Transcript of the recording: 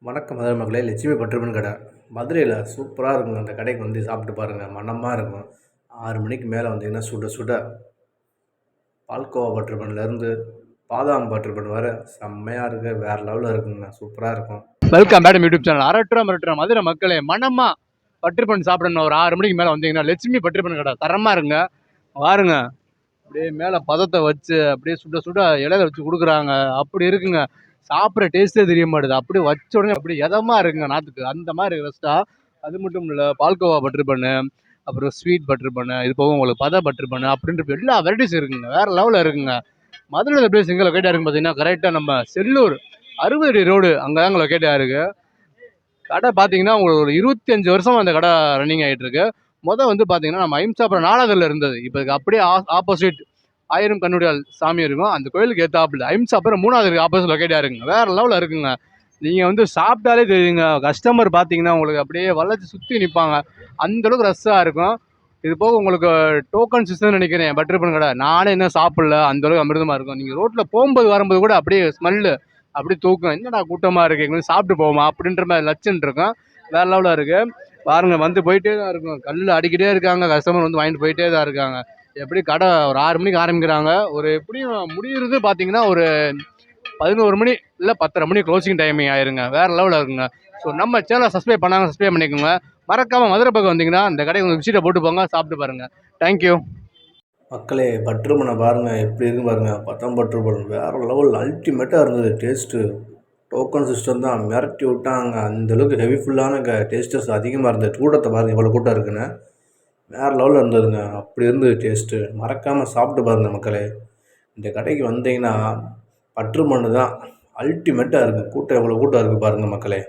வணக்கம் மதுரை மக்களே. லட்சுமி பட்டுமன் கடை மதுரையில் சூப்பராக இருக்குங்க. அந்த கடைக்கு வந்து சாப்பிட்டு பாருங்கள், மணமாக இருக்கும். 6 மணிக்கு மேலே வந்தீங்கன்னா சுட சுட பால்கோவா பட்டர்பன்லேருந்து பாதாம் பட்டர்பன் வர செம்மையாக இருக்குது. வேறு லெவலில் இருக்குங்க, சூப்பராக இருக்கும். Welcome madam YouTube channel. அரட்டுறோம் மதுரை மக்களே, மணமாக பட்டர்பன் சாப்பிடணும். ஒரு 6 மணிக்கு மேலே வந்தீங்கன்னா லட்சுமி பட்டர்பன் கடை தரமாக இருங்க. பாருங்க, அப்படியே மேலே பதத்தை வச்சு அப்படியே சுட சுட இலையில வச்சு கொடுக்குறாங்க. அப்படி இருக்குங்க, சாப்பிட்ற டேஸ்ட்டே தெரிய மாட்டுது. அப்படியே வச்ச உடனே அப்படியே எதமாக இருக்குங்க நாத்துக்கு, அந்த மாதிரி ரெஸ்ட்டா. அது மட்டும் இல்லை, பால்கோவா பட்டர் பண்ணு, அப்புறம் ஸ்வீட் பட்டர் பண்ணு, இது போக உங்களுக்கு பத பட்டர் பண்ணு அப்படின்ற எல்லா வெரைட்டிஸ் இருக்குங்க. வேறு லெவலில் இருக்குங்க. மதுரையில் எப்படி சிங்கிள் லொக்கேட்டாக இருக்குன்னு பார்த்தீங்கன்னா, கரெக்டாக நம்ம செல்லூர் 60 அடி ரோடு அங்கே தாங்க லொக்கேட்டாக இருக்குது. கடை பார்த்தீங்கன்னா உங்களுக்கு ஒரு 25 வருஷம் அந்த கடை ரன்னிங் ஆகிட்டு இருக்கு. வந்து பார்த்தீங்கன்னா நம்ம அஹிம்சாபுரம் 4வதுல இருந்தது. இப்போ அப்படியே ஆப்போசிட் 1000 கண்ணுடையாள் சாமி இருக்கும். அந்த கோயிலுக்கு ஏற்றாப்புல அஹிம்சாபுரம் 3வது ஆப்போசிட் லொக்கேட்டாக இருக்குங்க. வேறு லெவலில் இருக்குங்க. நீங்கள் வந்து சாப்பிட்டாலே தெரியுங்க. கஸ்டமர் பார்த்தீங்கன்னா உங்களுக்கு அப்படியே வளைச்சி சுற்றி நிற்பாங்க. அந்தளவுக்கு ரஷ்ஷாக இருக்கும். இது போக உங்களுக்கு டோக்கன் சிஸ்டம் நினைக்கிறேன் பட்டர் பண்ண கடை. நானே என்ன சாப்பிடல, அந்தளவுக்கு அமிர்தமாக இருக்கும். நீங்கள் ரோட்டில் போகும்போது வரும்போது கூட அப்படியே ஸ்மெல்லு அப்படியே தூக்கம். என்னடா கூட்டமாக இருக்குது, எங்களுக்கு சாப்பிட்டு போவோமா அப்படின்ற மாதிரி லட்சன் இருக்கும். வேறு லெவலில் இருக்குது. பாருங்கள், வந்து போயிட்டே தான் இருக்கும். கல்லில் அடிக்கிட்டே இருக்காங்க. கஸ்டமர் வந்து வாங்கிட்டு போயிட்டே தான் இருக்காங்க. எப்படி கடை ஒரு 6 மணிக்கு ஆரம்பிக்கிறாங்க. ஒரு எப்படியும் முடிகிறது பார்த்தீங்கன்னா ஒரு 11 மணி இல்லை 10:30 மணி க்ளோசிங் டைமிங் ஆயிருங்க. வேறு லெவலில் இருக்குங்க. ஸோ நம்ம சேனலை சப்ஸ்கிரைப் பண்ணாங்க, சப்ஸ்கிரைப் பண்ணிக்கோங்க. மறக்காமல் மதுரை பக்கம் வந்தீங்கன்னா இந்த கடையை கொஞ்சம் விசிட்டை போட்டு போங்க, சாப்பிட்டு பாருங்கள். தேங்க்யூ மக்களே. பட்டர்பனை பாருங்கள், எப்படி இருக்கு பாருங்கள். பத்தாம் பட்டர்பன் வேறு லெவல் அல்டிமேட்டாக இருந்தது. டேஸ்ட்டு டோக்கன் சிஸ்டம் தான் மிரட்டி விட்டாங்க. அந்தளவுக்கு ஹெவிஃபுல்லான டேஸ்டர்ஸ் அதிகமாக இருந்தது. கூட்டத்தை பாருங்கள், எவ்வளோ கூட்டம் இருக்குன்னு. வேறு லெவலில் இருந்ததுங்க. அப்படி இருந்தது டேஸ்ட்டு. மறக்காமல் சாப்பிட்டு பாருங்கள் மக்களே. இந்த கடைக்கு வந்தீங்கன்னா பட்டர்பன்னு தான் அல்டிமேட்டாக இருக்குது. கூட்டம் எவ்வளோ கூட்டம் இருக்குது பாருங்கள் மக்களே.